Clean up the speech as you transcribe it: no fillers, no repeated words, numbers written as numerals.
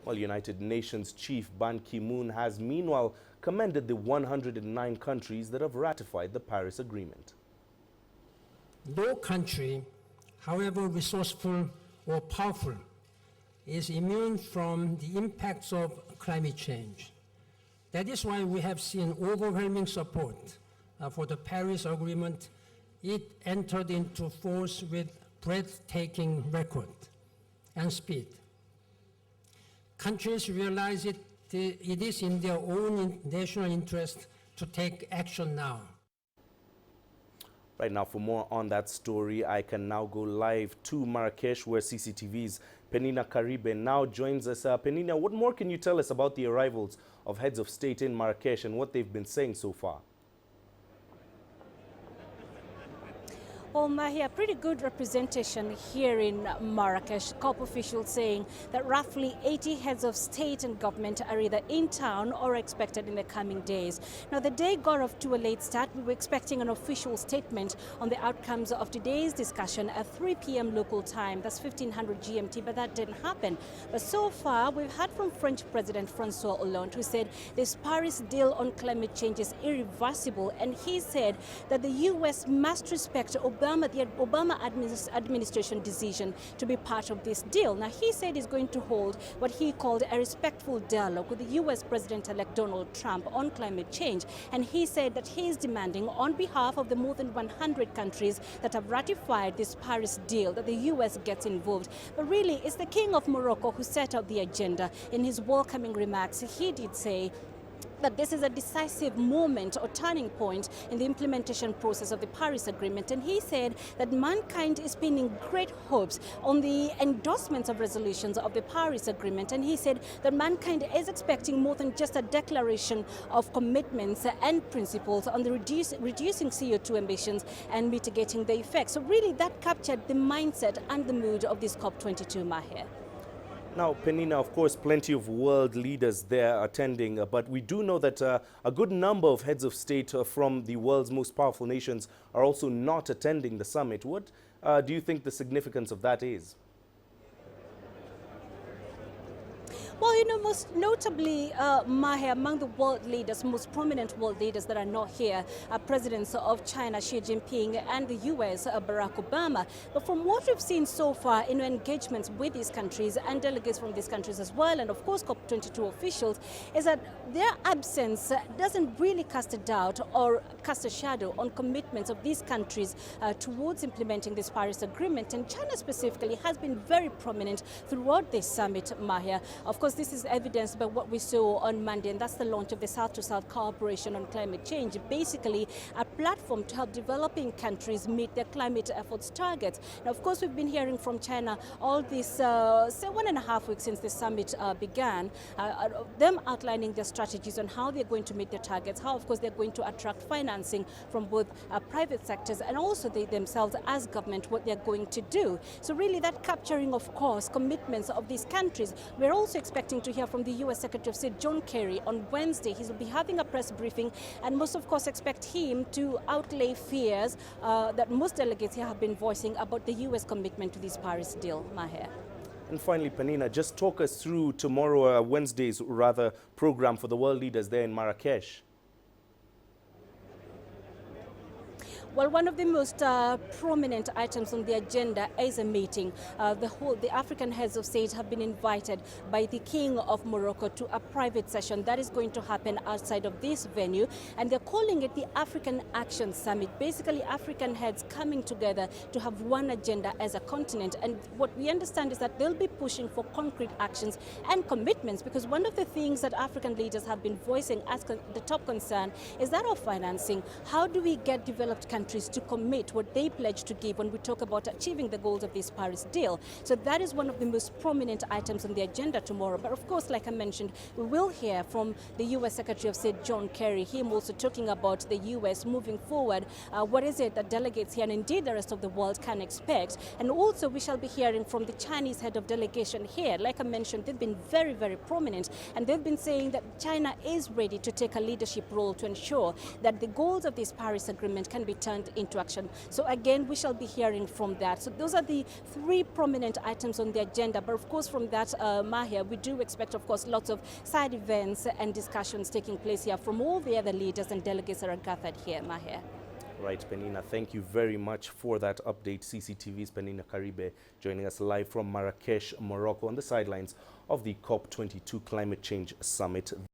Well, United Nations Chief Ban Ki-moon has meanwhile commended the 109 countries that have ratified the Paris Agreement. No country, however resourceful or powerful, is immune from the impacts of climate change. That is why we have seen overwhelming support for the Paris Agreement. It entered into force with breathtaking record and speed. Countries realize it is in their own national interest to take action now. Right now, for more on that story, I can now go live to Marrakesh, where CCTV's Peninah Karibe now joins us. Peninah, what more can you tell us about the arrivals of heads of state in Marrakesh and what they've been saying so far? Well, Mahia, pretty good representation here in Marrakesh. COP officials saying that roughly 80 heads of state and government are either in town or expected in the coming days. Now, the day got off to a late start. We were expecting an official statement on the outcomes of today's discussion at 3 p.m. local time. That's 1500 GMT, but that didn't happen. But so far, we've heard from French President Francois Hollande, who said this Paris deal on climate change is irreversible, and he said that the U.S. must respect the Obama administration decision to be part of this deal. Now, he said he's going to hold what he called a respectful dialogue with the U.S. President-elect Donald Trump on climate change. And he said that he is demanding on behalf of the more than 100 countries that have ratified this Paris deal that the U.S. gets involved. But really, it's the King of Morocco who set out the agenda. In his welcoming remarks, he did say that this is a decisive moment or turning point in the implementation process of the Paris Agreement. And he said that mankind is pinning great hopes on the endorsements of resolutions of the Paris Agreement. And he said that mankind is expecting more than just a declaration of commitments and principles on the reducing CO2 emissions and mitigating the effects. So really that captured the mindset and the mood of this COP22, Mahir. Now, Peninah, of course, plenty of world leaders there attending, but we do know that a good number of heads of state from the world's most powerful nations are also not attending the summit. What do you think the significance of that is? Well, you know, most notably, Mahia, among the world leaders, most prominent world leaders that are not here are presidents of China, Xi Jinping, and the U.S., Barack Obama. But from what we've seen so far in engagements with these countries and delegates from these countries as well, and of course COP22 officials, is that their absence doesn't really cast a doubt or cast a shadow on commitments of these countries towards implementing this Paris Agreement. And China specifically has been very prominent throughout this summit, Mahia. Of course, this is evidenced by what we saw on Monday, and that's the launch of the South-to-South Cooperation on Climate Change, basically a platform to help developing countries meet their climate efforts targets. Now, of course, we've been hearing from China all this, say 1.5 weeks since the summit began, them outlining their strategies on how they're going to meet their targets, how, of course, they're going to attract financing from both private sectors and also they themselves as government, what they're going to do. So really that capturing, of course, commitments of these countries. We're also expecting to hear from the U.S. Secretary of State John Kerry on Wednesday. He will be having a press briefing, and most of course expect him to outlay fears that most delegates here have been voicing about the U.S. commitment to this Paris deal. Maher. And finally, Peninah, just talk us through tomorrow, Wednesday's rather, program for the world leaders there in Marrakesh. Well, one of the most prominent items on the agenda is a meeting. The African heads of state have been invited by the King of Morocco to a private session that is going to happen outside of this venue, and they're calling it the African Action Summit. Basically, African heads coming together to have one agenda as a continent. And what we understand is that they'll be pushing for concrete actions and commitments, because one of the things that African leaders have been voicing as the top concern is that of financing. How do we get developed countries to commit what they pledge to give when we talk about achieving the goals of this Paris deal? So that is one of the most prominent items on the agenda tomorrow. But of course, like I mentioned, we will hear from the U.S. Secretary of State John Kerry, him also talking about the U.S. moving forward. What is it that delegates here and indeed the rest of the world can expect? And also we shall be hearing from the Chinese head of delegation here. Like I mentioned, they've been very, very prominent, and they've been saying that China is ready to take a leadership role to ensure that the goals of this Paris Agreement can be turned into action. So again, we shall be hearing from that. So those are the three prominent items on the agenda. But of course, from that, Mahia, we do expect, of course, lots of side events and discussions taking place here from all the other leaders and delegates that are gathered here, Mahia. Right, Peninah, thank you very much for that update. CCTV's Peninah Karibe joining us live from Marrakesh, Morocco, on the sidelines of the COP22 Climate Change Summit.